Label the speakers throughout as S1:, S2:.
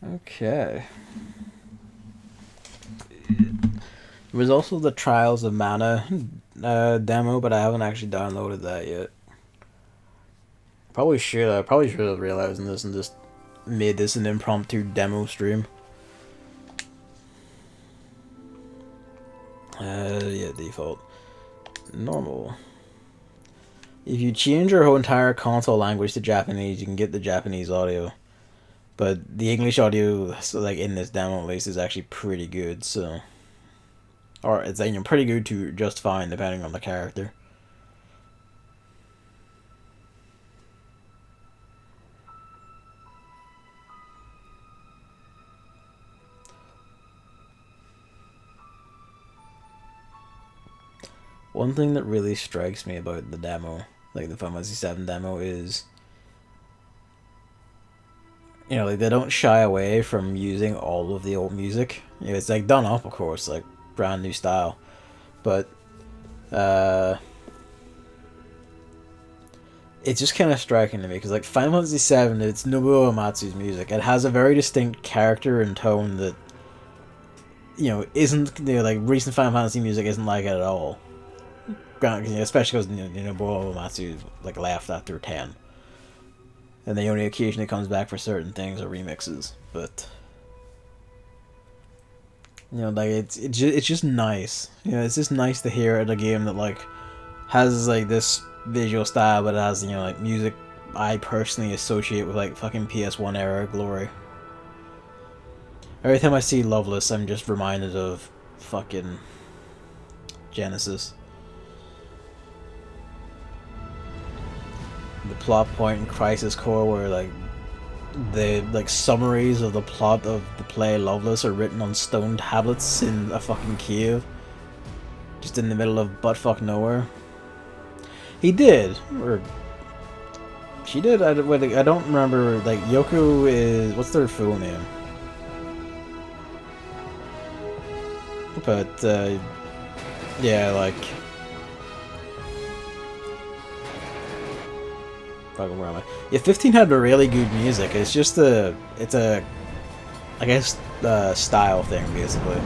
S1: Okay. There was also the Trials of Mana demo, but I haven't actually downloaded that yet. Probably should. I probably should have realized this and just made this an impromptu demo stream. Yeah, default. Normal. If you change your whole entire console language to Japanese, you can get the Japanese audio. But the English audio, so like in this demo at least, is actually pretty good, so... Or it's like, pretty good to just fine, depending on the character. One thing that really strikes me about the demo, like the Final Fantasy VII demo, is... You know, like, they don't shy away from using all of the old music. You know, it's like done up, of course, like brand new style. But, it's just kind of striking to me, because like Final Fantasy VII, it's Nobuo Uematsu's music. It has a very distinct character and tone that, you know, isn't, you know, like recent Final Fantasy music isn't like it at all. Especially because, you know, Nobuo Uematsu like left after 10. And the only occasionally comes back for certain things or remixes, but you know, like it's just nice. You know, it's just nice to hear in a game that like has like this visual style, but it has, you know, like music I personally associate with like fucking PS1 era glory. Every time I see Loveless, I'm just reminded of fucking Genesis. The plot point in Crisis Core where like the like summaries of the plot of the play Loveless are written on stone tablets in a fucking cave, just in the middle of buttfuck nowhere. He did, or she did. I don't remember. Like Yoko is, what's their full name? But yeah, like. Fucking where am I? Yeah, 15 had a really good music. It's just it's a, I guess, style thing basically.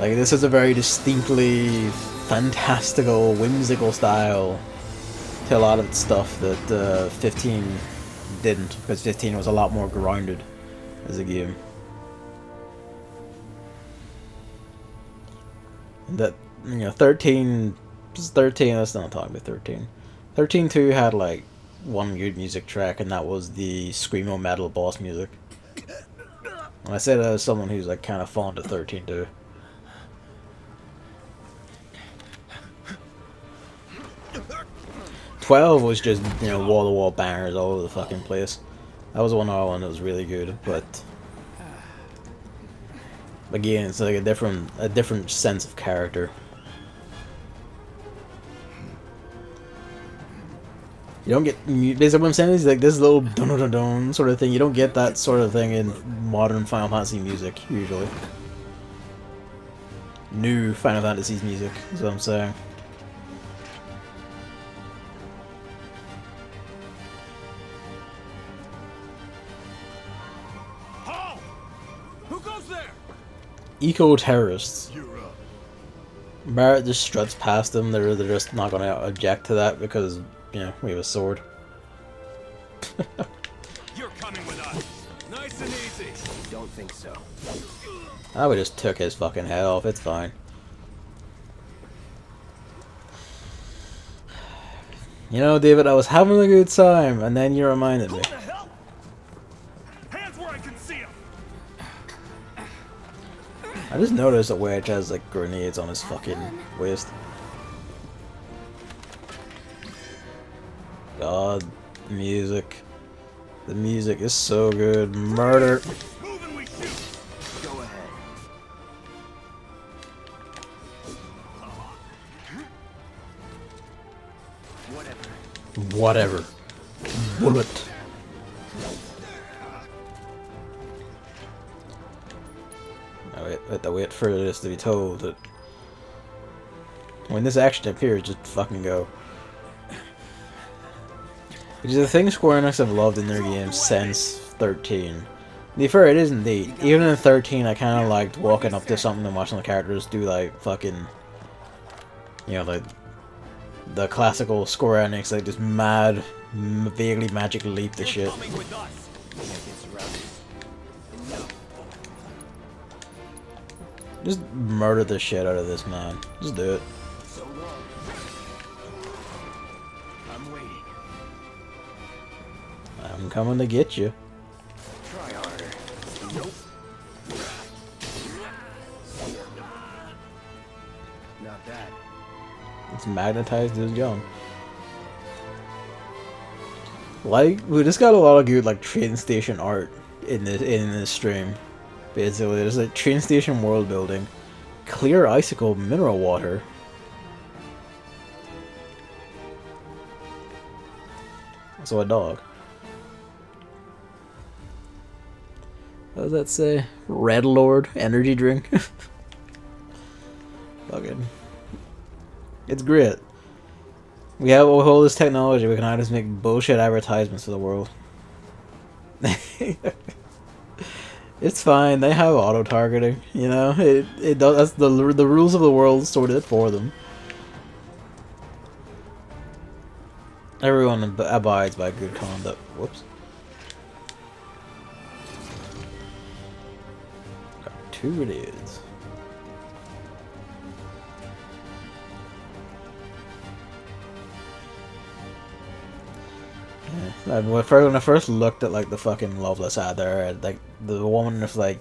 S1: Like this is a very distinctly fantastical, whimsical style to a lot of stuff that 15 didn't, because 15 was a lot more grounded as a game. And that, you know, 13, let's not talk about 13. 13 too had like one good music track, and that was the screamo metal boss music. And I say that as someone who's like kind of fond of 13 too. '12 was just, you know, wall to wall bangers all over the fucking place. That was one other one that was really good, but again, it's like a different sense of character. You don't get, basically what I'm saying is like this little dun dun dun sort of thing. You don't get that sort of thing in modern Final Fantasy music usually. New Final Fantasy's music is what I'm saying.
S2: Who goes there?
S1: Eco-terrorists. Barrett just struts past them. They're just not going to object to that because, you know, we have a sword.
S2: You're coming with us. Nice and easy.
S3: Don't think so.
S1: I would just took his fucking head off. It's fine. You know, David, I was having a good time, and then you reminded me.
S2: What the hell? Hands where I can see them.
S1: I just noticed that Wedge has like grenades on his fucking waist. God, music. The music is so good. Murder.
S2: Move and we shoot.
S3: Go ahead.
S1: Whatever. Bullet. I have to wait for this to be told that when this action appears, just fucking go. Which is the thing Square Enix have loved in their games since 13. To be fair, it is indeed. Even in 13, I kind of liked walking up to something and watching the characters do like fucking, you know, like the classical Square Enix, like this mad, vaguely magic leap to shit. Just murder the shit out of this man. Just do it.
S2: I'm waiting.
S1: I'm coming to get you.
S2: Try harder. Nope. Not that.
S1: It's magnetized as young. Like, we just got a lot of good like train station art in this stream. Basically, there's like train station world building, clear icicle mineral water. So a dog. What does that say? Red Lord energy drink. Fucking. It's great. We have all this technology. We can now just make bullshit advertisements for the world. It's fine. They have auto targeting. You know, it does. That's the rules of the world sorted for them. Everyone abides by good conduct. Whoops. Got 2 grenades. Yeah. When I first looked at like the fucking Loveless ad there, like the woman with like,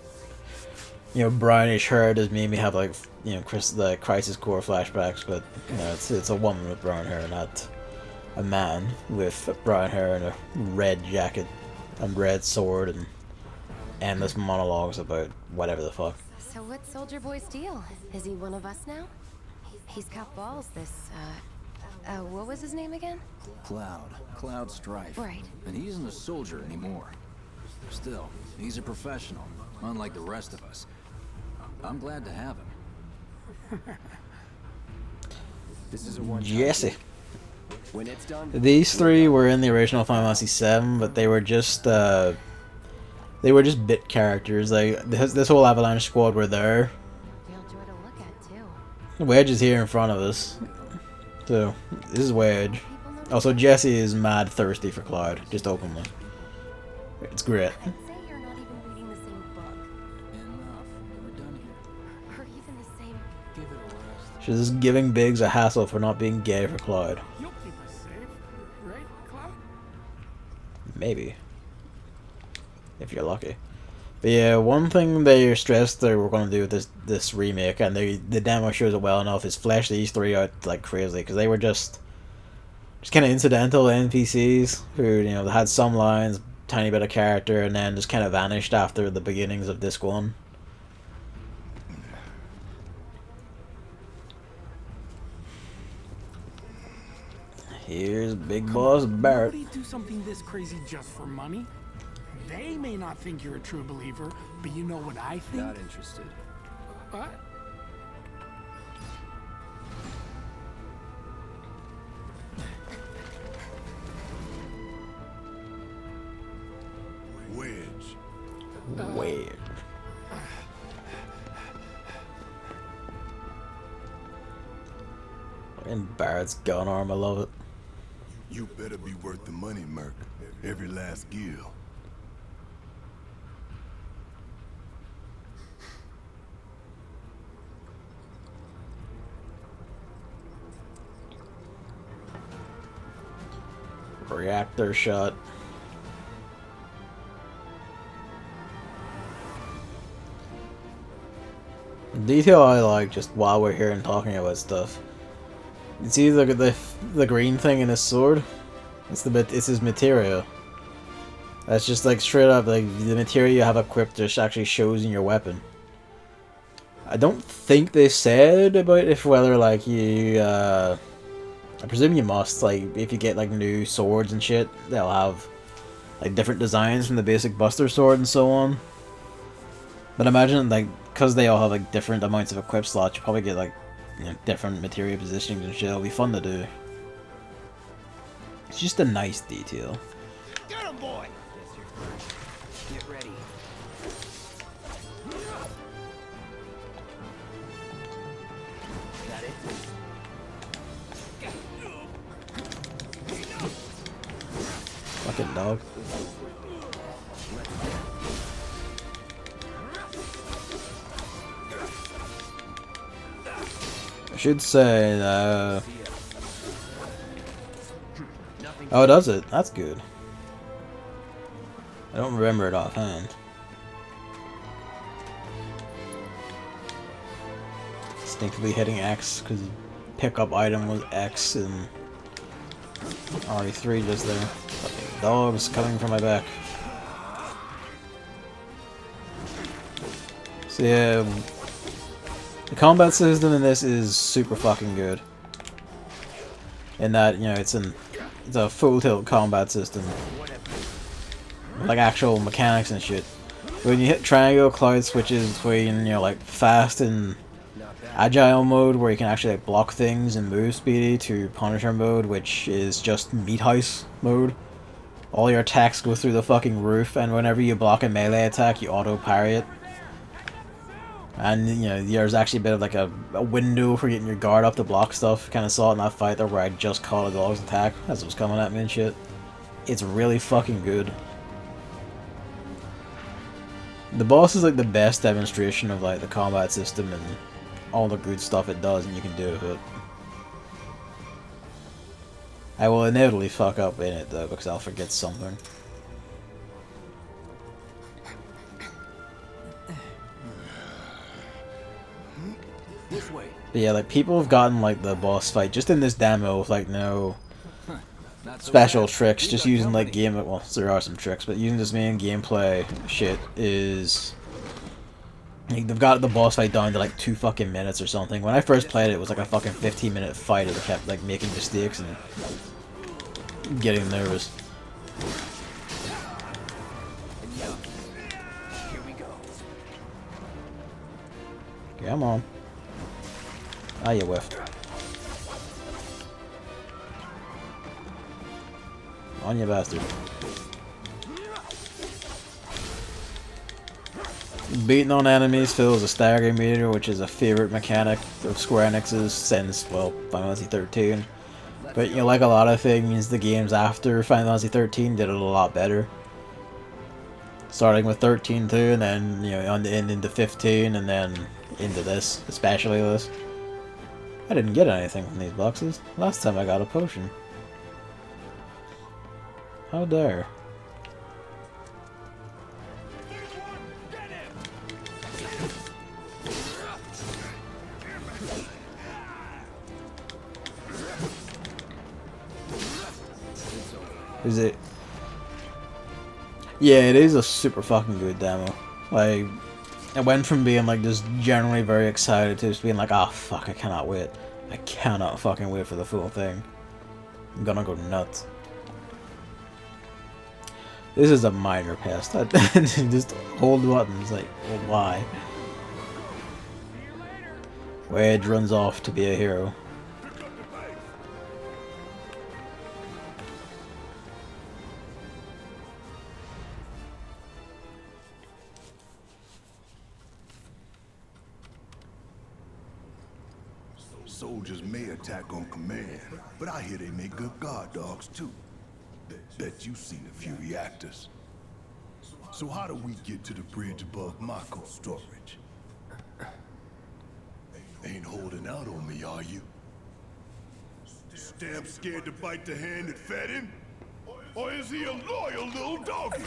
S1: you know, brownish hair just made me have like, you know, the Crisis Core flashbacks, but you know, it's a woman with brown hair, not a man with brown hair and a red jacket and red sword and endless monologues about whatever the fuck.
S3: So what's Soldier Boy's deal? Is he one of us now? He's got balls, this, what was his name again?
S4: Cloud Strife.
S3: Right.
S4: And he isn't a soldier anymore. Still, he's a professional, unlike the rest of us. I'm glad to have him.
S2: This is a one.
S1: Jesse.
S2: When it's done.
S1: These 3 were in the original Final Fantasy VII, but they were just bit characters. Like this whole Avalanche squad were there.
S3: Real joy to look at, too.
S1: Wedge is here in front of us. So this is Wedge. Also, Jesse is mad thirsty for Cloud, just openly. It's great.
S3: I'd say you're not even reading the same book.
S4: Enough. We're done here.
S3: Or even the same...
S4: Give it a rest.
S1: She's just giving Biggs a hassle for not being gay for Cloud.
S2: You'll keep us safe, right, Cloud?
S1: Maybe. If you're lucky. But yeah, one thing they stressed they were going to do with this remake, and the demo shows it well enough, is flesh these 3 out like crazy, because they were just kind of incidental NPCs who, you know, had some lines, tiny bit of character, and then just kind of vanished after the beginnings of Disc 1. Here's Big Boss Barrett.
S2: Nobody do something this crazy just for money. They may not think you're a true believer, but you know what I think?
S4: Not interested.
S2: What?
S1: Weird. And Barrett's gun arm, I love it.
S5: You better be worth the money, Merc. Every last gill.
S1: Reactor shot. Detail I like just while we're here and talking about stuff. You see the green thing in his sword? It's his materia. That's just like straight up like the material you have equipped just actually shows in your weapon. I don't think they said about whether like you I presume you must, like, if you get like new swords and shit, they'll have like different designs from the basic Buster sword and so on. But imagine like because they all have like different amounts of equip slots, you probably get like, you know, different material positionings and shit. It'll be fun to do. It's just a nice detail.
S2: Get him, boy!
S4: Get ready.
S1: Fucking dog. I should say, oh, it does it. That's good. I don't remember it offhand. Distinctly hitting X because pickup item was X and RE3 just there. Fucking dogs coming from my back. So yeah, the combat system in this is super fucking good. In that, you know, it's a full tilt combat system. Like actual mechanics and shit. When you hit triangle, Cloud switches between, you know, like fast and agile mode, where you can actually like block things and move speedy, to Punisher mode, which is just meat heist mode. All your attacks go through the fucking roof, and whenever you block a melee attack, you auto parry it. And, you know, there's actually a bit of like a window for getting your guard up to block stuff. Kind of saw it in that fight there where I just caught a dog's attack as it was coming at me and shit. It's really fucking good. The boss is like the best demonstration of like the combat system and all the good stuff it does and you can do with it. I will inevitably fuck up in it though because I'll forget something.
S4: This way.
S1: But yeah, like people have gotten like the boss fight just in this demo with like no special tricks, just using like well, there are some tricks, but using this main gameplay shit is like, they've got the boss fight down to like 2 fucking minutes or something. When I first played it, it was like a fucking 15-minute fight and I kept like making mistakes and getting nervous.
S4: Here we go.
S1: Come on. Ah, you whiffed. On you bastard. Beating on enemies fills a staggering meter, which is a favorite mechanic of Square Enix's since, well, Final Fantasy 13. But, you know, like a lot of things, the games after Final Fantasy 13 did it a lot better. Starting with 13 too, and then, you know, on the end into 15, and then into this, especially this. I didn't get anything from these boxes. Last time I got a potion. How dare. Is it? Yeah, it is a super fucking good demo. Like, I went from being like just generally very excited to just being like, oh fuck, I cannot wait. I cannot fucking wait for the full thing. I'm gonna go nuts. This is a minor pest. Just hold buttons, like, well, why? Wedge runs off to be a hero.
S5: Soldiers may attack on command, but I hear they make good guard dogs too. Bet you've seen a few reactors. So how do we get to the bridge above Mako storage? Ain't holding out on me, are you? Stamp scared to bite the hand that fed him? Or is he a loyal little doggy?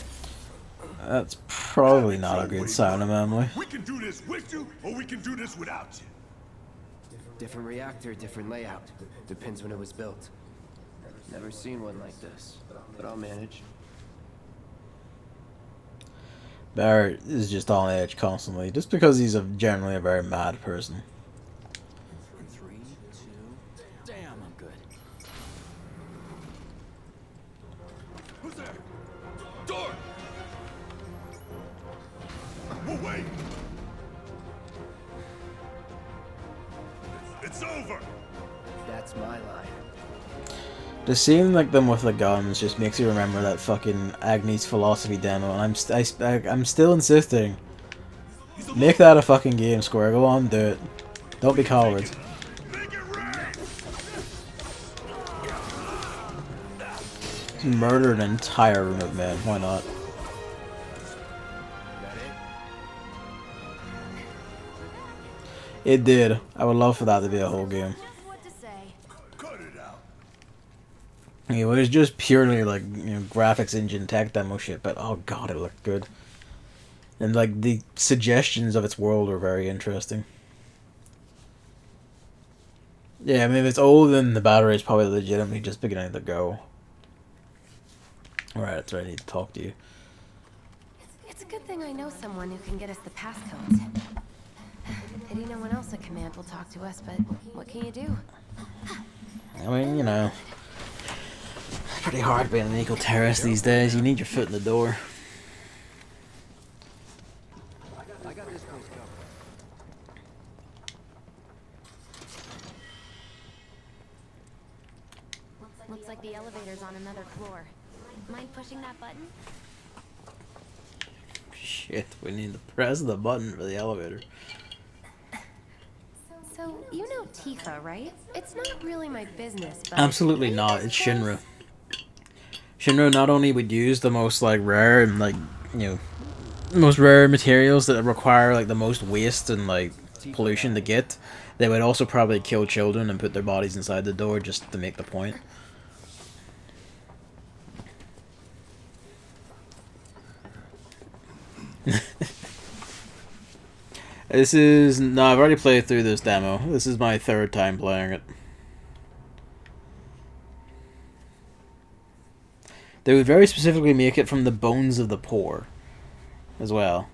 S1: That's probably not a good sign of memory.
S5: We can do this with you, or we can do this without you.
S6: Different reactor, different layout. Depends when it was built. Never seen one like this, but I'll manage.
S1: Barrett is just on edge constantly, just because he's generally a very mad person.
S4: 3, 2. Damn, I'm good.
S5: Who's there? Door! Oh, wait! It's over!
S6: That's my line.
S1: Just seeing like them with the guns just makes you remember that fucking Agnes philosophy demo, and I'm still insisting. Make that a fucking game, Square. Go on, do it. Don't be cowards. Murder an entire room of men. Why not? It did. I would love for that to be a whole game. It was just purely like, you know, graphics engine tech demo shit, but oh god, it looked good. And like the suggestions of its world are very interesting. Yeah, I mean, if it's old, then the battery is probably legitimately just beginning to go. Alright, that's right, I need to talk to you.
S3: It's a good thing I know someone who can get us the passcodes. Pity no one else at command will talk to us, but what can you do?
S1: I mean, you know, it's pretty hard being an equal terrorist these days. You need your foot in the door.
S4: I got this place covered.
S3: Looks like the elevator's on another floor. Mind pushing that button?
S1: Shit, we need to press the button for the elevator.
S3: So, you know Tifa, right? It's not really my business, but...
S1: Absolutely not, it's Shinra. Shinra not only would use the most, like, rare and, like, you know, most rare materials that require, like, the most waste and, like, pollution to get, they would also probably kill children and put their bodies inside the door just to make the point. This is... No, I've already played through this demo. This is my third time playing it. They would very specifically make it from the bones of the poor. As well.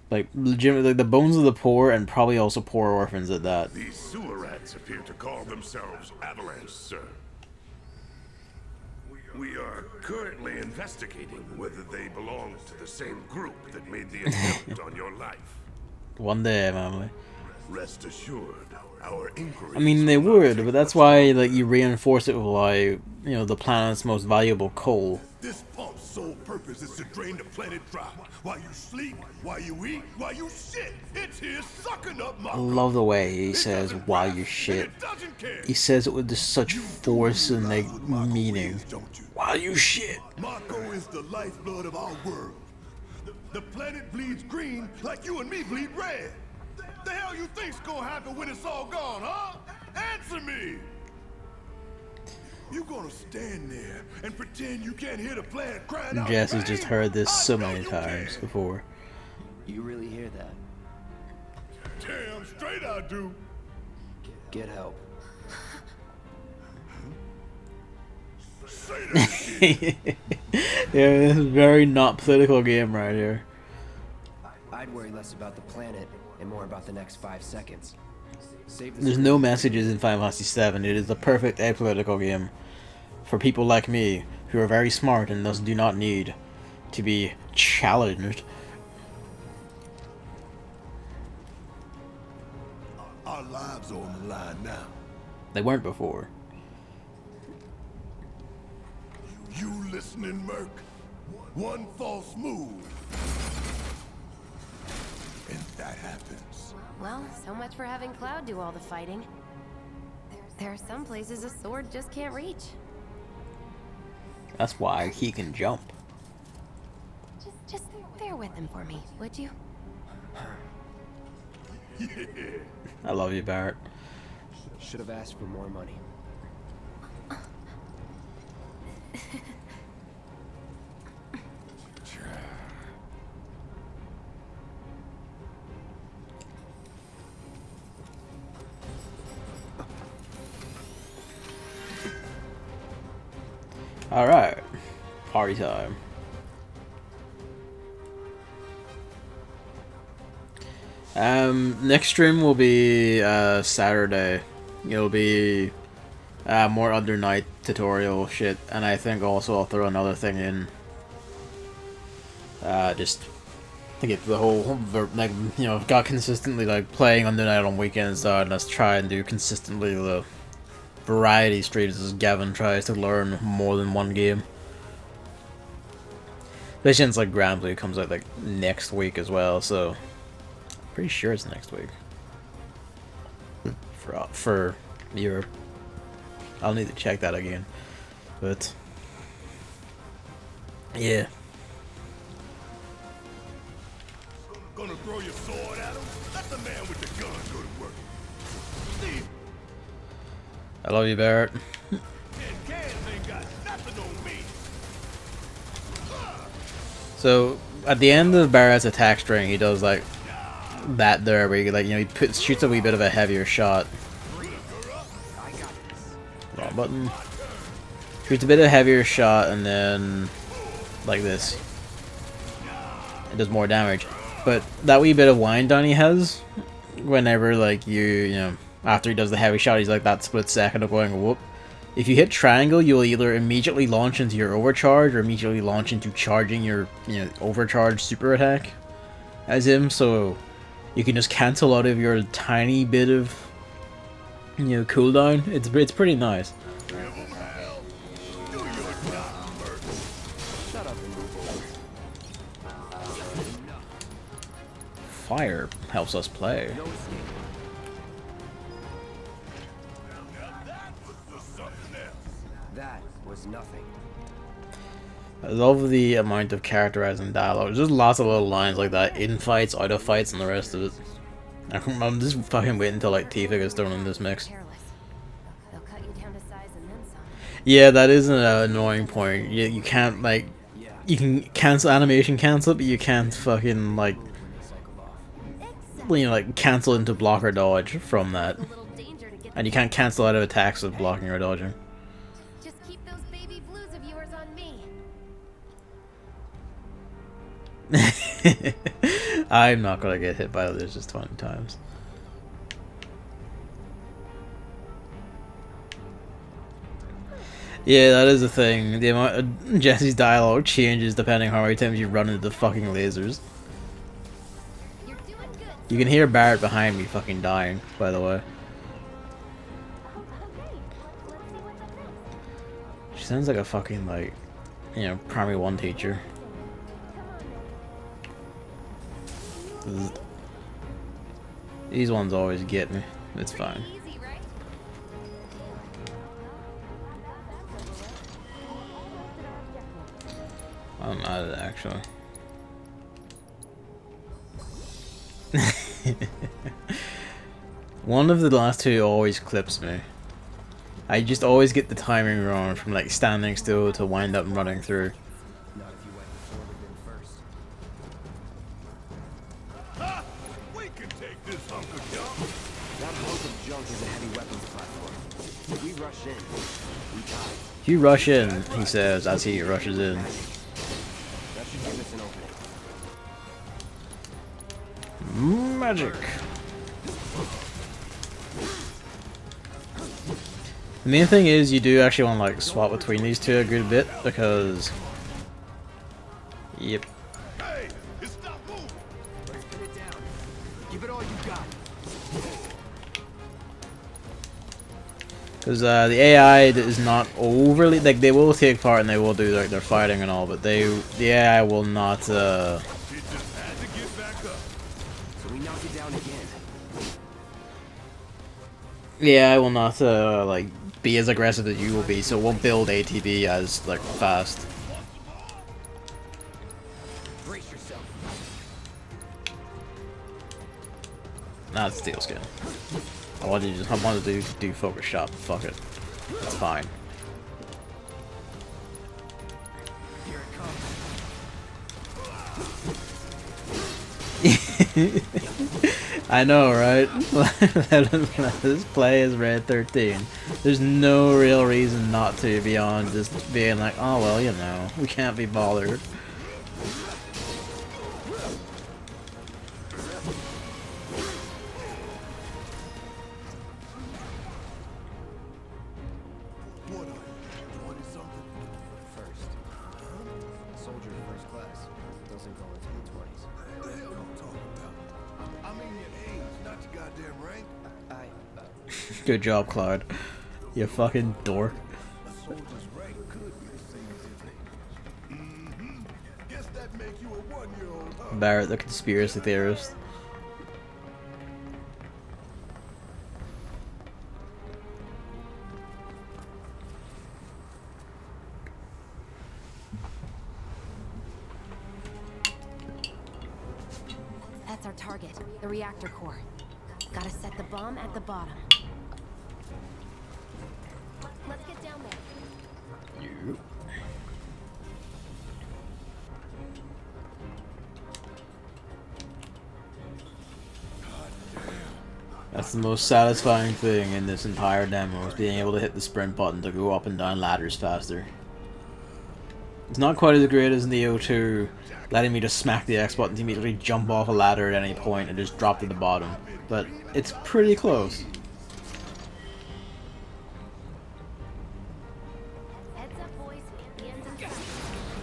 S1: Like, legitimately, like, the bones of the poor and probably also poor orphans at that.
S5: These sewer rats appear to call themselves Avalanche, sir. We are currently investigating whether they belong to the same group that made the attempt on your life.
S1: One day, Emily.
S5: Rest assured, our inquiry.
S1: I mean, they would, but that's why, like, you reinforce it with, like, you know, the planet's most valuable coal.
S5: This pump's sole purpose is to drain the planet dry. While you sleep, while you eat, while you shit, it's here sucking up my...
S1: I love the way he says, while you shit. He says it with just such force and, like, meaning. While you shit.
S5: Mako is the lifeblood of our world. The planet bleeds green like you and me bleed red. The hell you think's gonna happen when it's all gone, huh? Answer me! You gonna stand there and pretend you can't hear the planet crying out?
S1: Jess has just heard this so many
S5: you
S1: times
S5: can.
S1: before.
S6: You really hear that?
S5: Damn straight I do.
S6: Get help.
S5: Say that again.
S1: Yeah, this is a very not political game right here.
S6: I'd worry less about the planet and more about the next 5 seconds. Save the
S1: There's no messages in Final Fantasy VII. It is the perfect apolitical game for people like me who are very smart and thus do not need to be challenged.
S5: Our lives are on the line now.
S1: They weren't before.
S5: You listening, Merc? One false move. And that happens.
S3: Well, so much for having Cloud do all the fighting. There are some places a sword just can't reach.
S1: That's why he can jump.
S3: Just bear with him for me, would you?
S5: Yeah.
S1: I love you, Barrett.
S6: Should have asked for more money.
S1: Alright. Party time. Next stream will be Saturday. It'll be more Under Night tutorial shit, and I think also I'll throw another thing in. Just to get the whole, like, you know, got consistently like playing Under Night on weekends, and let's try and do consistently the variety streams as Gavin tries to learn more than one game. Especially since like Grand Blue comes out like next week as well, so pretty sure it's next week for Europe. I'll need to check that again, but yeah.
S5: Gonna throw your sword at him? Let the man with the gun go to work. Steve,
S1: I love you, Barrett.
S5: and cans ain't got nothing on me.
S1: So at the end of Barrett's attack string, he does like that there, where you like, you know, he shoots a wee bit of a heavier shot. Wrong button. Shoots a bit of a heavier shot, and then like this, it does more damage. But that wee bit of wind down he has, whenever like you know, after he does the heavy shot, he's like that split second of going whoop. If you hit triangle, you'll either immediately launch into your overcharge or immediately launch into charging your, you know, overcharge super attack as him. So you can just cancel out of your tiny bit of, you know, cooldown. It's pretty nice. Fire helps us play.
S6: That was nothing.
S1: I love the amount of characterizing dialogue. Just lots of little lines like that in fights, out of fights, and the rest of it. I'm just fucking waiting until like Tifa gets thrown in this mix.
S3: Careless. They'll cut you down to size and then some.
S1: Yeah, that is an annoying point. You can't like, you can cancel animation cancel, but you can't fucking like, you know, like cancel into block or dodge from that, and you can't cancel out of attacks with blocking or dodging.
S3: Just keep those baby blues of yours on me.
S1: I'm not gonna get hit by others just 20 times. Yeah, that is the thing. The amount of Jesse's dialogue changes depending how many times you run into the fucking lasers.
S3: You're doing good.
S1: You can hear Barrett behind me fucking dying, by the way. She sounds like a fucking, like, you know, primary 1 teacher. These ones always get me. It's fine.
S3: Easy, right?
S1: I'm at it, actually. One of the last two always clips me. I just always get the timing wrong from like standing still to wind up and running through.
S6: Not if you went forward and first.
S5: Ha! We can take this hunk of junk.
S6: That hunk of junk is a heavy weapons platform. If we rush in, we die.
S1: If you rush in, he says as he rushes in.
S6: That should give us an opening.
S1: Magic. The main thing is you do actually want to like swap between these two a good bit because, yep.
S5: Hey, it's stop moving.
S6: Let's pin it down. Give it all you got.
S1: Because the AI is not overly, like, they will take part and they will do like their fighting and all, but the AI will not.
S5: It just had to get back up.
S6: So we knock it down again.
S1: The AI will not like be as aggressive as you will be, so it won't build ATB as like fast.
S6: Brace yourself.
S1: That's steel skin. I wanted to do focus shot. Fuck it, it's fine.
S6: Here it comes.
S1: I know, right? This play is Red 13. There's no real reason not to beyond just being like, oh well, you know, we can't be bothered.
S5: What are you, 20-something?
S6: First. Soldier first class. Doesn't go into the 20s.
S5: What the hell you talking about? I mean your age, not your goddamn rank.
S6: I
S1: Good job, Clyde. You fucking dork. Barrett, the conspiracy theorist.
S3: That's our target, the reactor core. Gotta set the bomb at the bottom. Let's get down there.
S1: You. That's the most satisfying thing in this entire demo, is being able to hit the sprint button to go up and down ladders faster. It's not quite as great as Neo 2, letting me just smack the X button to immediately jump off a ladder at any point and just drop to the bottom, but it's pretty close.
S3: Heads up, boys. The end's in sight.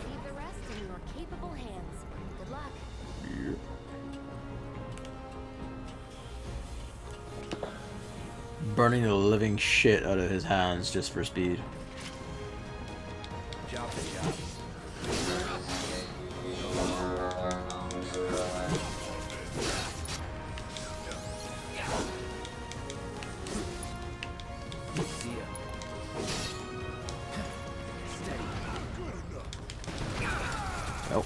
S3: Leave the rest in your capable hands. Good luck.
S1: Burning the living shit out of his hands just for speed.
S6: Job to job. See ya. Steady.
S1: Oh.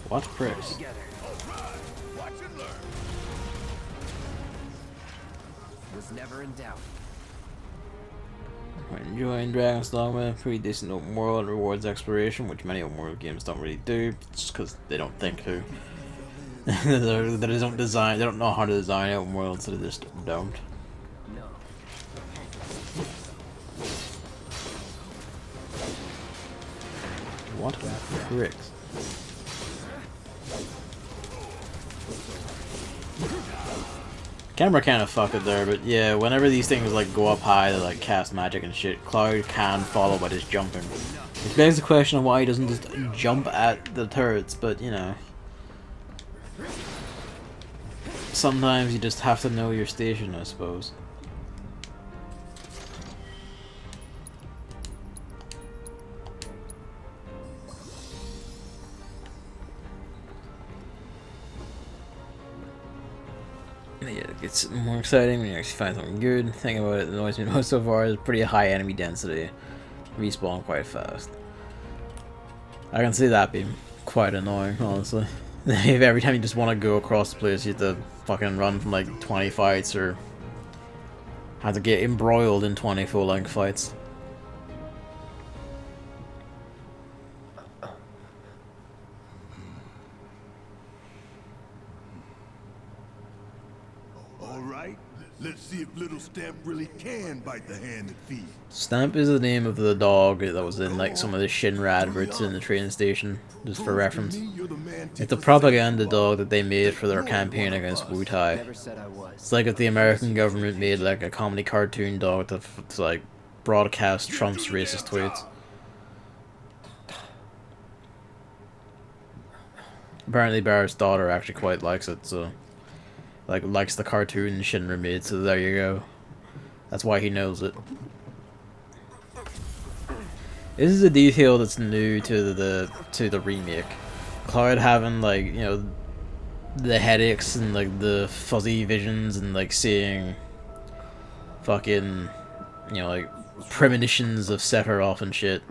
S1: What pricks?
S6: Together. Was never in doubt.
S1: When enjoying Dragon's Dogma, pretty decent open world, rewards exploration, which many open world games don't really do, just because they don't think to. They don't know how to design open worlds, so they just don't.
S6: No.
S1: What pricks? Camera kind of fucked it there, but yeah, whenever these things like go up high to like cast magic and shit, Cloud can follow by just jumping. It begs the question of why he doesn't just jump at the turrets, but you know. Sometimes you just have to know your station, I suppose. Yeah, it gets more exciting when you actually find something good. The thing about it that annoys me most so far is pretty high enemy density. Respawn quite fast. I can see that being quite annoying, honestly. If every time you just want to go across the place, you have to fucking run from like 20 fights or have to get embroiled in 20 full-length fights.
S5: Let's see if little Stamp really can bite the hand that feeds.
S1: Stamp is the name of the dog that was in like some of the Shinra adverts in the train station, just for reference. It's a propaganda dog that they made for their campaign against Wu-Tai.
S6: Never said I was.
S1: It's like if the American government made like a comedy cartoon dog to like broadcast Trump's racist tweets. Apparently Barrett's daughter actually quite likes it, so like likes the cartoon Shinra made, so there you go. That's why he knows it. This is a detail that's new to the remake. Cloud having like, you know, the headaches and like the fuzzy visions and like seeing fucking, you know, like premonitions of Sephiroth and shit.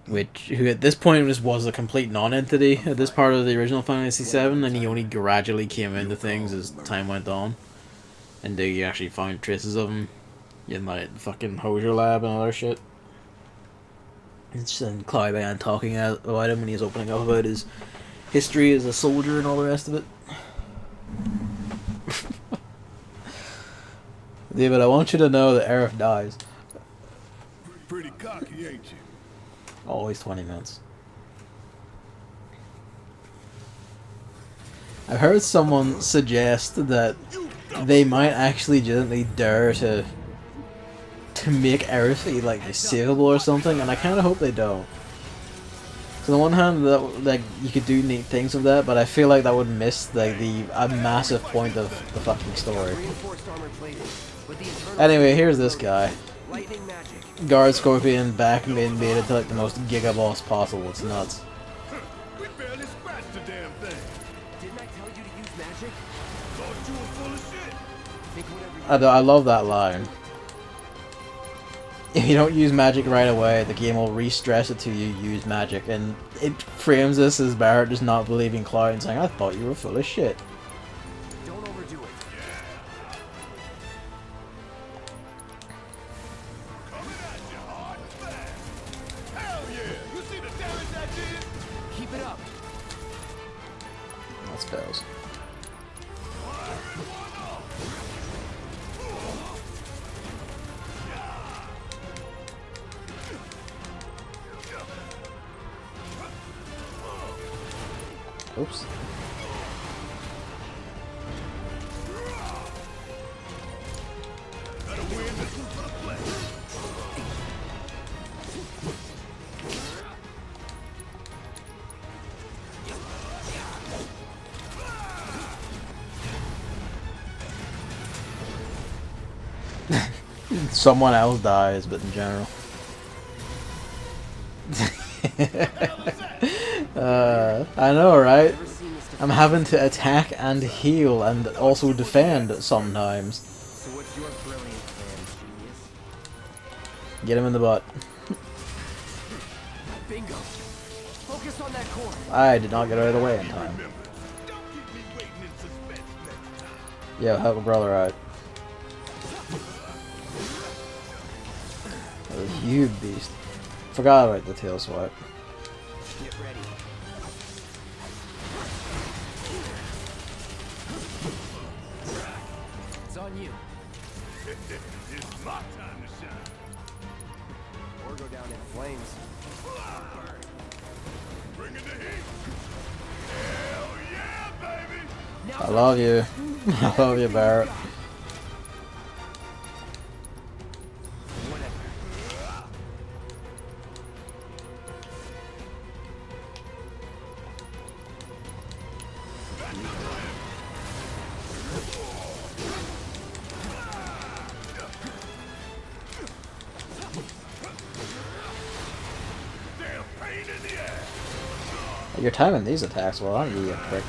S1: Who at this point just was a complete non-entity at this part of the original Final Fantasy VII, and he only gradually came into things as time went on. And they actually found traces of him in my fucking Hosier lab and other shit. It's Clive Ann talking about him when he's opening up about his history as a soldier and all the rest of it. David, I want you to know that Aerith dies.
S5: Pretty cocky, ain't you?
S1: Always 20 minutes. I've heard someone suggest that they might actually genuinely dare to make Aerith like savable or something, and I kind of hope they don't. on the one hand, that like you could do neat things with that, but I feel like that would miss like a massive point of the fucking story. Anyway, here's this guy. Guard Scorpion back and being made into like the most giga boss possible. It's nuts.
S5: We barely scratched the damn thing.
S6: Didn't I tell you to use magic?
S5: Thought you were full of shit.
S6: Think whatever you
S1: I love that line. If you don't use magic right away, the game will re-stress it to you use magic, and it frames this as Barrett just not believing Cloud and saying, I thought you were full of shit.
S6: don't overdo it.
S5: Coming at you hard and fast. Hell yeah! You see the damage I did?
S6: Keep it up.
S1: That spells. Oops. Someone else dies, but in general. I know, right? I'm having to attack and heal and also defend sometimes.
S6: So what's your brilliant plan, genius?
S1: Get him in the butt.
S6: Bingo. Focus on that core.
S1: I did not get out of the way in time.
S5: Don't keep me waiting in suspense next time.
S1: Yeah, help a brother out. Oh, you beast. Forgot about the tail swipe.
S6: Get ready. It's on you.
S5: It's my time to shine.
S6: Or go down in flames.
S5: Bring it the heat. Hell yeah, baby.
S1: I love you. I love you, Barrett.
S5: Damn pain in the ass.
S1: You're timing these attacks well, aren't you, prick?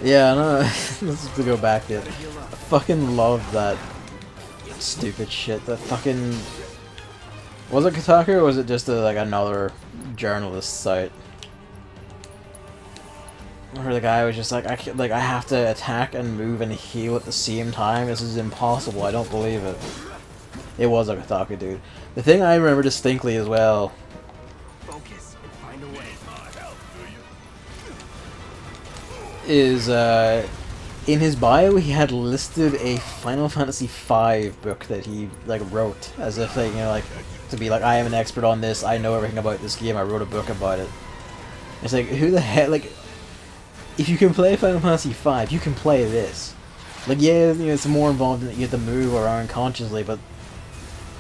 S1: Yeah, no, let's just to go back to it. I fucking love that stupid shit. That fucking... Was it Kotaku or was it just like another journalist site? Where the guy was just like, I have to attack and move and heal at the same time. This is impossible. I don't believe it. It was a Kotaku dude. The thing I remember distinctly as well
S6: Focus and find a way.
S1: is in his bio he had listed a Final Fantasy V book that he like wrote as if like, you know, like to be like, I am an expert on this, I know everything about this game, I wrote a book about it. It's like, who the heck, like, if you can play Final Fantasy V, you can play this. Like, yeah, you know, it's more involved in that you have to move around consciously, but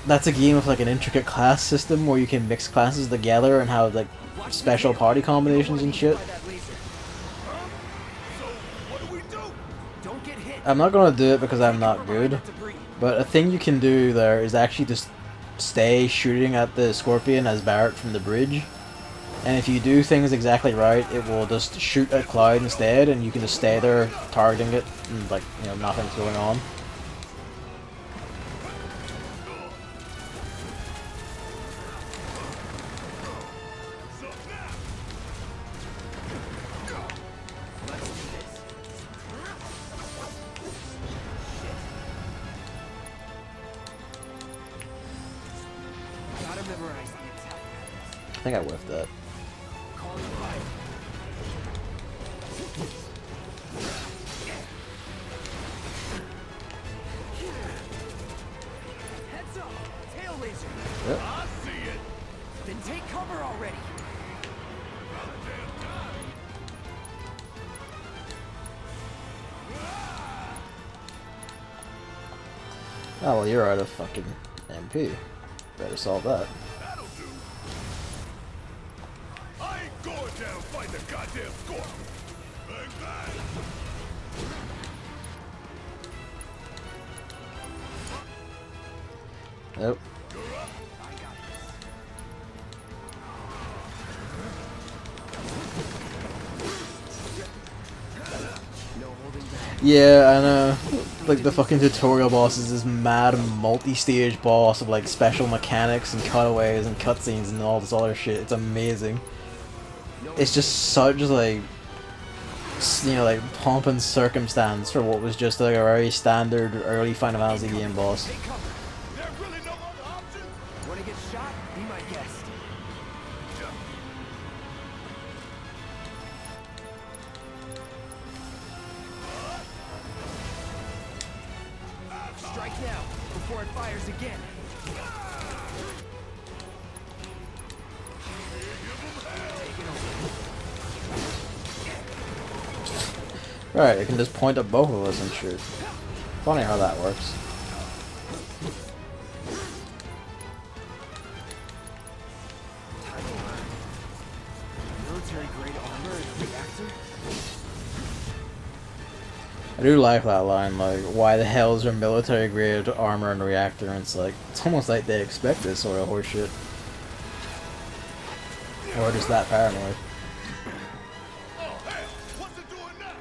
S1: that's a game with like an intricate class system where you can mix classes together and have like special party combinations and shit.
S6: Don't get hit.
S1: I'm not gonna do it because I'm not good, but a thing you can do there is actually just stay shooting at the Scorpion as Barrett from the bridge, and if you do things exactly right, it will just shoot at Cloud instead, and you can just stay there targeting it, and like, you know, nothing's going on.
S6: Gotta memorize the attack patterns.
S1: I think I whiffed that.
S6: Calling fire. Heads up! Tail laser!
S1: Yep.
S5: I see it.
S6: Then take cover already!
S1: Oh well, you're out of fucking MP. Better solve that.
S5: That'll do. I ain't going down fighting a goddamn scorpion. Bang, bang.
S1: Nope. Yeah, I know. Like, the fucking tutorial boss is this mad multi-stage boss of, like, special mechanics and cutaways and cutscenes and all this other shit. It's amazing. It's just such, like, you know, like, pomp and circumstance for what was just, like, a very standard early Final Fantasy game boss.
S5: There really no other option?
S6: Wanna get shot? Be my guest. Strike now, before it fires again.
S1: Right, it can just point at both of us and shoot. Funny how that works.
S6: Military grade armor and reactor?
S1: I do like that line, like, why the hell is there military grade armor and reactor? And it's like, it's almost like they expect this sort of horseshit. Or just that paranoid.
S5: Oh, hell! What's it doing now?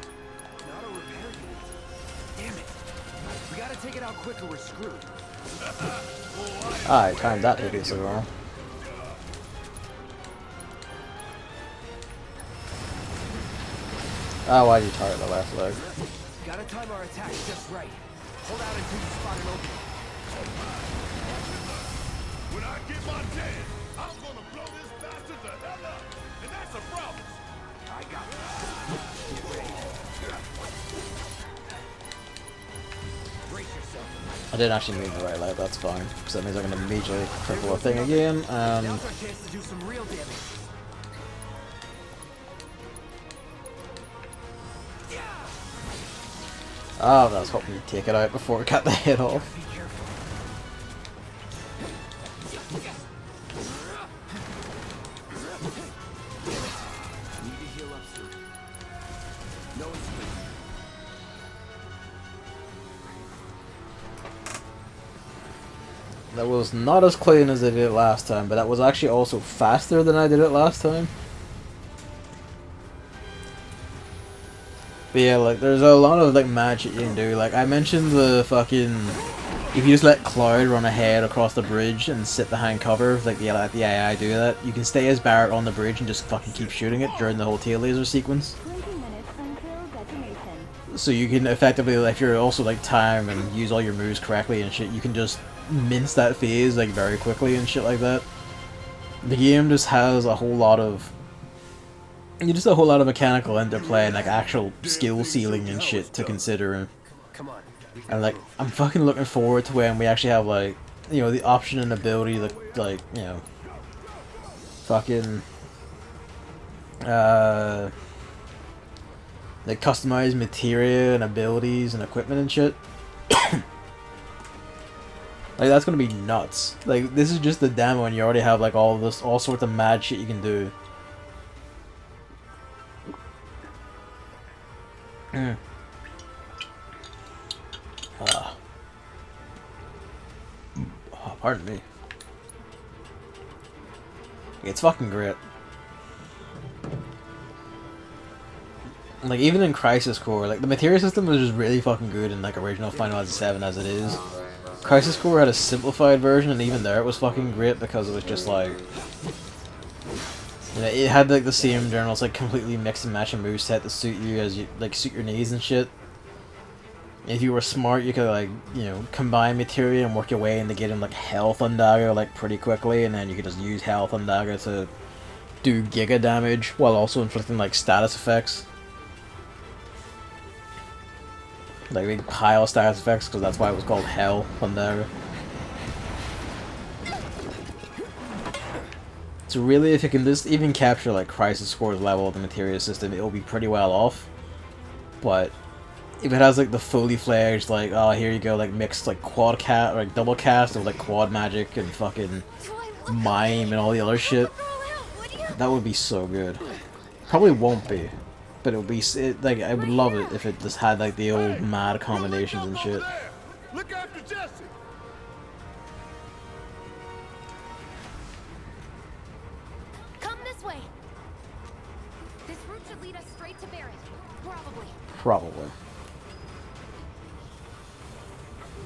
S6: Not a repair unit. Damn it. We gotta take it out quick or we're screwed.
S1: Ah, I timed that hideously wrong. Ah, why'd you target the left leg?
S6: Gotta time our attack just right. Hold out until you spot an opening.
S5: When I get my chance, I'm gonna blow this bastard the hell up. And that's a problem.
S6: I got this. Brace yourself.
S1: I didn't actually move the right leg, that's fine. Because that means I'm going to immediately cripple a thing again, and...
S6: Now's our chance to do some real damage.
S1: Oh, I was hoping you'd take it out before we cut the head off.
S6: Be careful. Need to heal up soon. No escape.
S1: That was not as clean as I did it last time, but that was actually also faster than I did it last time. But yeah, like, there's a lot of, like, magic you can do. Like, I mentioned the fucking... If you just let Cloud run ahead across the bridge and sit behind cover, like the AI do that, you can stay as Barrett on the bridge and just fucking keep shooting it during the whole tail laser sequence.
S7: 20 minutes until detonation.
S1: So you can effectively, if you're also, like, time and use all your moves correctly and shit, you can just mince that phase, like, very quickly and shit like that. The game just has a whole lot of... Just a whole lot of mechanical interplay and, like, actual skill ceiling and shit to consider.
S6: Come on.
S1: And, like, I'm fucking looking forward to when we actually have, like, you know, the option and ability to, like, you know, fucking, like, customize materia and abilities and equipment and shit. Like, that's gonna be nuts. Like, this is just the demo and you already have, like, all sorts of mad shit you can do. Oh, pardon me. It's fucking great. Like, even in Crisis Core, like, the materia system was just really fucking good in, like, original Final Fantasy VII as it is. Crisis Core had a simplified version, and even there it was fucking great because it was just, like... You know, it had, like, the same general, like, completely mix and match a moveset to suit you as you, like, suit your needs and shit. If you were smart, you could, like, you know, combine materia and work your way into getting, like, health on dagger, like, pretty quickly, and then you could just use health on dagger to do giga damage while also inflicting, like, status effects. Like, big pile status effects, because that's why it was called Hell on dagger. So really, if you can just even capture, like, Crisis Core's level of the materia system, it'll be pretty well off. But if it has like the fully fledged like, oh, here you go, like mixed like quad cast or like double cast of like quad magic and fucking mime and all the other shit, that would be so good. Probably won't be, but it would be like I would love it if it just had like the old mad combinations and shit.
S5: Look after Jesse.
S3: Come this way. This route should lead us straight to Barrett. Probably.
S1: Probably.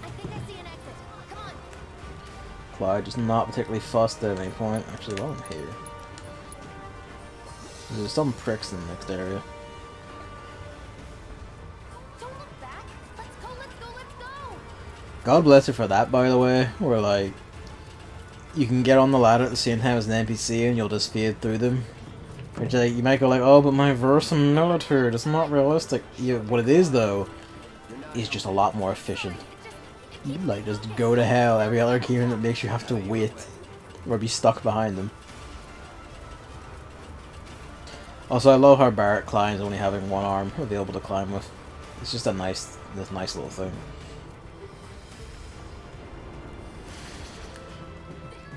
S3: I think I see an exit. Come on.
S1: Clyde just not particularly fussed at any point. Actually, while I'm here, there's some pricks in the next area.
S3: Don't look back. Let's go, let's go, let's go.
S1: God bless her for that, by the way, where like you can get on the ladder at the same time as an NPC and you'll just fade through them. Which like, you might go like, oh, but my verisimilitude, it's not realistic. Yeah, what it is though, is just a lot more efficient. You like just go to hell every other game that makes you have to wait or be stuck behind them. Also, I love how Barrett climbs only having one arm available to climb with. It's just a nice little thing.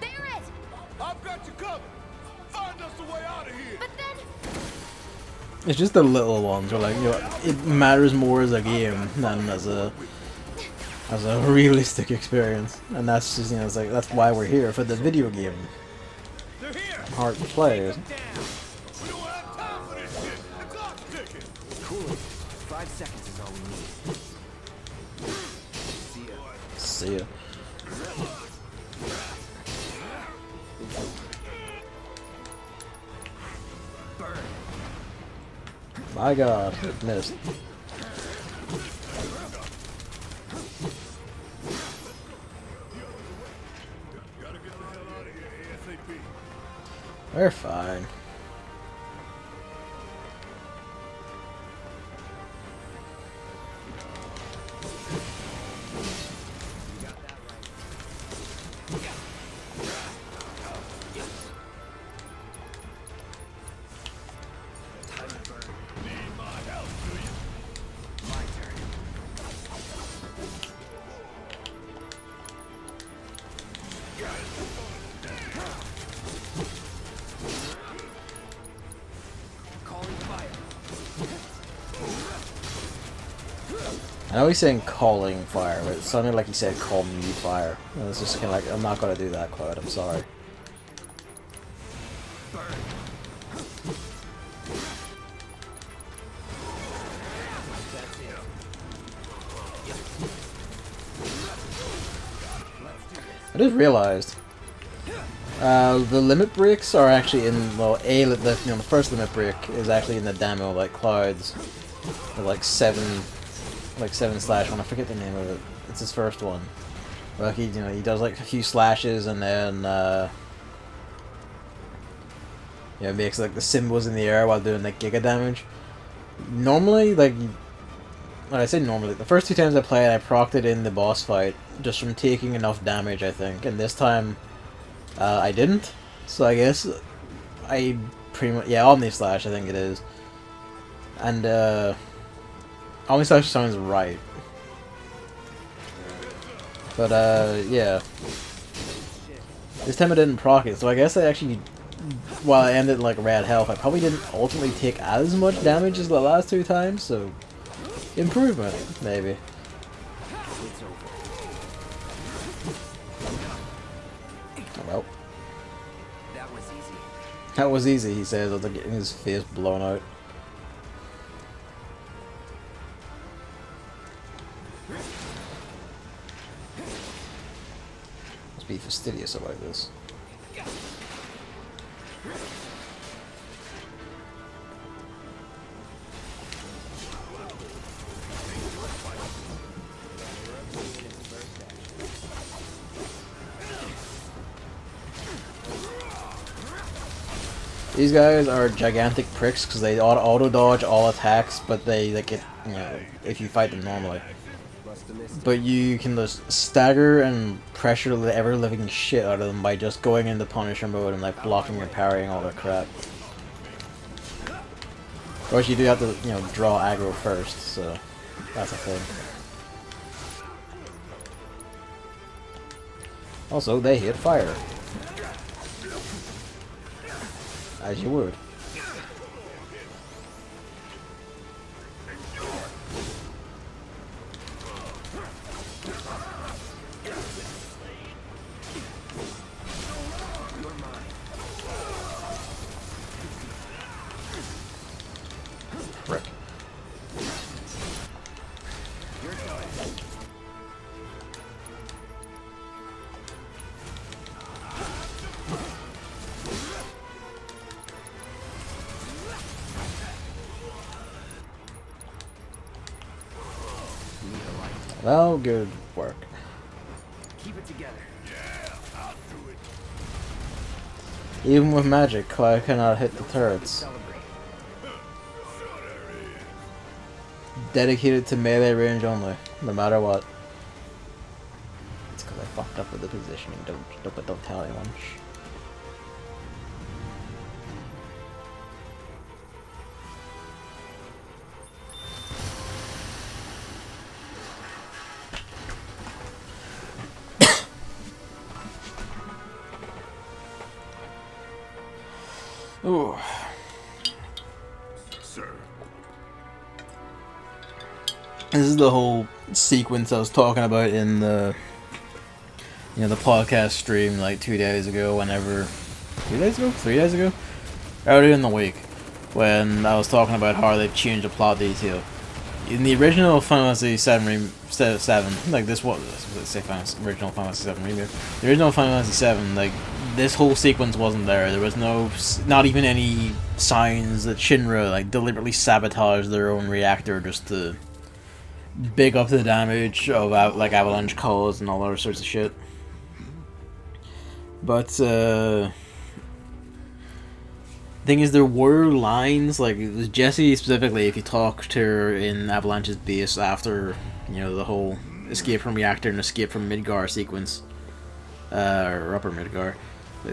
S3: Barrett!
S5: I've got you covered. Find us a way out of here.
S3: But then
S1: It's just the little ones where like, you know, it matters more as a game than as a realistic experience, and that's just, you know, it's like that's why we're here for the video game.
S5: They're here.
S1: Hard to play.
S5: We don't have time for this shit. The clock's ticking.
S6: Cool. 5 seconds is all we need. See ya.
S1: See ya.
S6: Burn.
S1: My God, it missed.
S5: Gotta get the hell out of here ASAP.
S1: We're fine. I know he's saying calling fire, but it sounded like he said call me fire. And it's just kind of like, I'm not gonna do that, Cloud, I'm sorry. I just realized the limit breaks are actually in, well, the first limit break is actually in the demo, like Cloud's, like 7/1. I forget the name of it. It's his first one. Well, he does like a few slashes and then makes like the symbols in the air while doing like giga damage. Normally, like, when I say normally, the first 2 times I played, I procced it in the boss fight just from taking enough damage, I think, and this time I didn't. So I guess I pretty much, yeah, Omni Slash I think it is, and Omni Slash sounds right. But yeah, this time I didn't proc it, so I guess I actually, while I ended like red health, I probably didn't ultimately take as much damage as the last 2 times, so improvement, maybe. Oh, well.
S6: That was easy.
S1: That was easy, he says, after getting his face blown out. Must be fastidious about this. These guys are gigantic pricks because they auto dodge all attacks, but they like it, if you fight them normally. But you can just stagger and pressure the ever living shit out of them by just going into Punisher mode and like blocking and parrying all their crap. Of course, you do have to draw aggro first, so That's a thing. Also, they hit fire. As you would. Frick. Well, good work.
S6: Keep it together.
S1: Even with magic, I cannot hit the turrets.
S6: Celebrate.
S1: Dedicated to melee range only, no matter what. It's because I fucked up with the positioning. Don't tell anyone. Shh. Ooh.
S5: Sir.
S1: This is the whole sequence I was talking about in the, you know, the podcast stream like 2 days ago. Whenever, 2 days ago, 3 days ago, earlier in the week, when I was talking about how they've changed the plot detail. In the original Final Fantasy VII, like this was, let's say original Final Fantasy VII Remake. The original Final Fantasy VII, like this whole sequence wasn't there. There was not even any signs that Shinra like deliberately sabotaged their own reactor just to big up the damage of like avalanche cause and all other sorts of shit. But thing is, there were lines, like it was Jessie specifically, if you talk to her in Avalanche's base after, you know, the whole escape from reactor and escape from Midgar sequence, or upper Midgar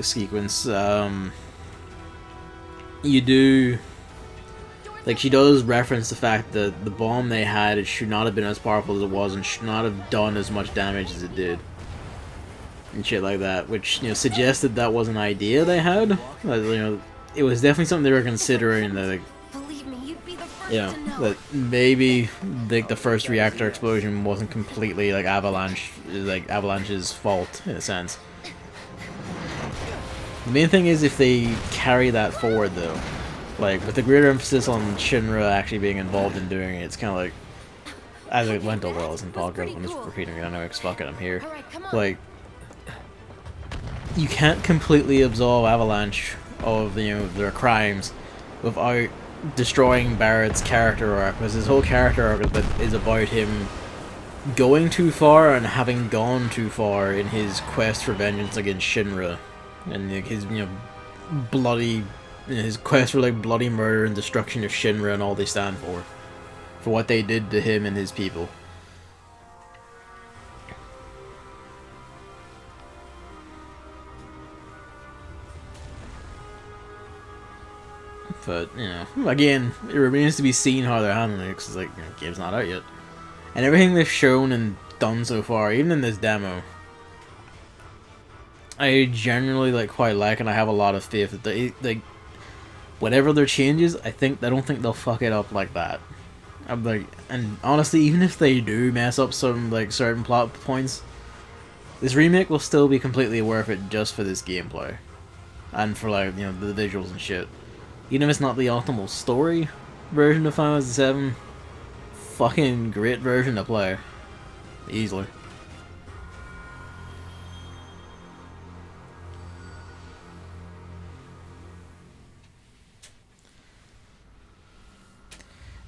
S1: sequence, you do, like, she does reference the fact that the bomb they had, it should not have been as powerful as it was and should not have done as much damage as it did. And shit like that, which, you know, suggested that was an idea they had. You know, it was definitely something they were considering, that, like,
S3: Believe me, you'd be the first
S1: you know,
S3: to know.
S1: that maybe like the first reactor explosion wasn't completely like Avalanche's fault in a sense. The main thing is if they carry that forward though, like with the greater emphasis on Shinra actually being involved in doing it, it's kind of like, as it went over, I was in podcast, I'm just repeating it, I know it's fucking, I'm here.
S3: Alright, come on.
S1: Like, you can't completely absolve Avalanche of, you know, their crimes without destroying Barrett's character arc, because his whole character arc is about him going too far and having gone too far in his quest for vengeance against Shinra, and like, his, you know, bloody, you know, his quest for like bloody murder and destruction of Shinra and all they stand for what they did to him and his people. But, you know, again, it remains to be seen how they're handling it, because, like, you know, the game's not out yet. And everything they've shown and done so far, even in this demo, I generally, like, quite like, and I have a lot of faith that they, like, whatever their changes, I don't think they'll fuck it up like that. I'm like, and honestly, even if they do mess up some, like, certain plot points, this remake will still be completely worth it just for this gameplay. And for, like, you know, the visuals and shit. Even if it's not the optimal story version of Final Fantasy VII, fucking great version to play. Easily.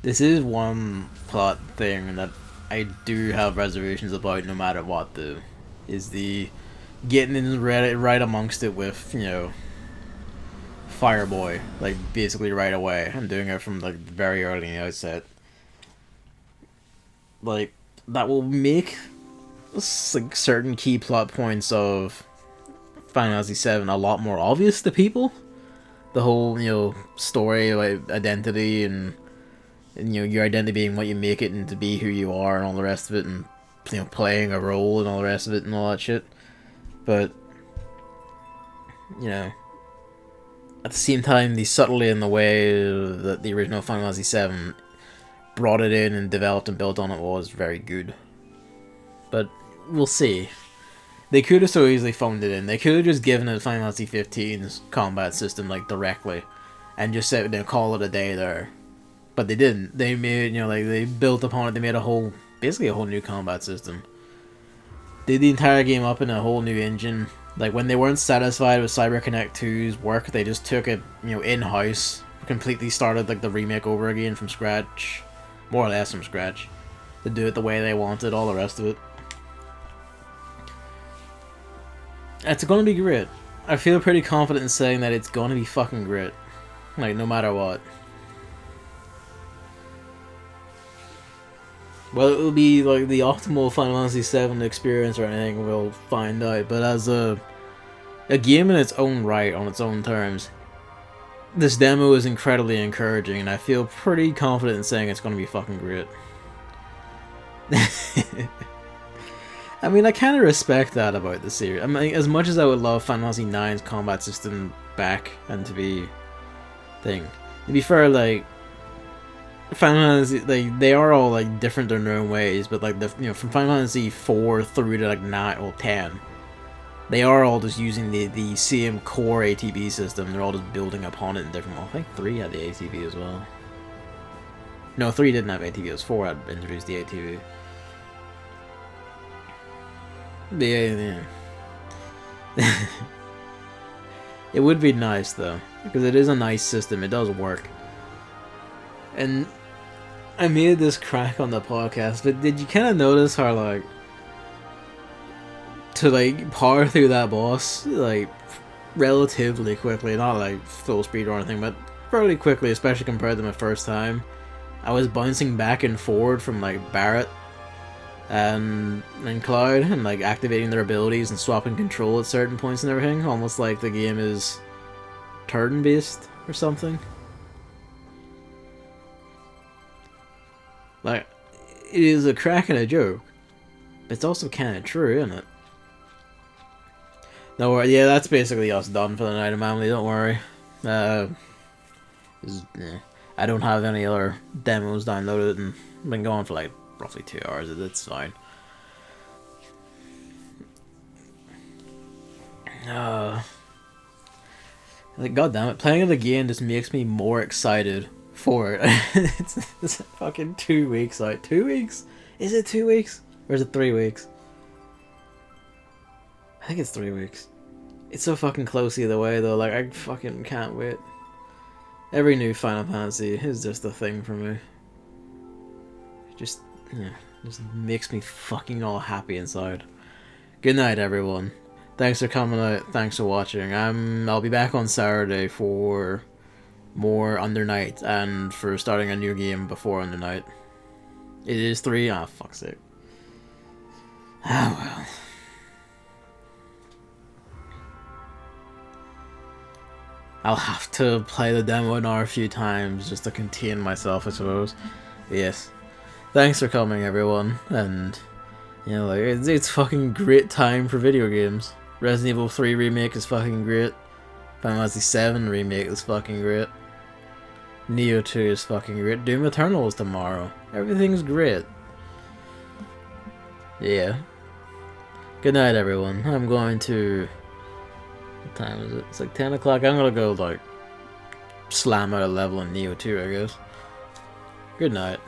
S1: This is one plot thing that I do have reservations about no matter what though. Is the getting in right amongst it with, you know, Fireboy, like, basically right away. I'm doing it from, like, very early in the outset. Like, that will make, like, certain key plot points of Final Fantasy VII a lot more obvious to people. The whole, you know, story, like, identity, and, and your identity being what you make it and to be who you are and all the rest of it, and playing a role and all the rest of it and all that shit. But at the same time, the subtlety in the way that the original Final Fantasy VII brought it in and developed and built on it was very good. But we'll see. They could have so easily phoned it in. They could have just given it Final Fantasy 15's combat system directly, and just said call it a day there. But they didn't. They made they built upon it. They made basically a whole new combat system. Did the entire game up in a whole new engine. Like when they weren't satisfied with CyberConnect 2's work, they just took it in-house, completely started the remake over again from scratch, more or less from scratch, to do it the way they wanted. All the rest of it. It's gonna be great. I feel pretty confident in saying that it's gonna be fucking great. No matter what. Well, it will be the optimal Final Fantasy VII experience or anything, we'll find out. But as a game in its own right, on its own terms, this demo is incredibly encouraging, and I feel pretty confident in saying it's gonna be fucking great. I mean, I kind of respect that about the series. I mean, as much as I would love Final Fantasy IX's combat system back and to be thing. To be fair, Final Fantasy, they are all different in their own ways, but from Final Fantasy 4 through to 9 or 10, they are all just using the same core ATB system. They're all just building upon it in different ways. I think 3 had the ATB as well. No, 3 didn't have ATB. It was 4 had introduced the ATB. Yeah. It would be nice though, because it is a nice system. It does work. And I made this crack on the podcast, but did you kind of notice how to power through that boss relatively quickly, not full speed or anything, but fairly quickly, especially compared to my first time, I was bouncing back and forward from Barret and Cloud, and activating their abilities and swapping control at certain points and everything, almost like the game is turn-based or something. It is a crack and a joke, but it's also kind of true, isn't it? No worry, yeah, that's basically us done for the night, Emily, don't worry. I don't have any other demos downloaded, and I've been going for roughly 2 hours. It's fine. God damn it, playing it again just makes me more excited for it. it's fucking 2 weeks out. 2 weeks? Is it 2 weeks? Or is it 3 weeks? I think it's 3 weeks. It's so fucking close either way though, I fucking can't wait. Every new Final Fantasy is just a thing for me. Just makes me fucking all happy inside. Good night, everyone. Thanks for coming out. Thanks for watching. I'll be back on Saturday for more Under Night and for starting a new game before Under Night. It is 3. Ah, fuck's sake. Ah, well. I'll have to play the demo now a few times just to contain myself, I suppose. Yes. Thanks for coming, everyone, and it's fucking great time for video games. Resident Evil 3 Remake is fucking great. Final Fantasy VII Remake is fucking great. Neo 2 is fucking great. Doom Eternal is tomorrow. Everything's great. Yeah. Good night, everyone. I'm going to... What time is it? It's 10 o'clock. I'm gonna go slam out a level in Neo 2, I guess. Good night.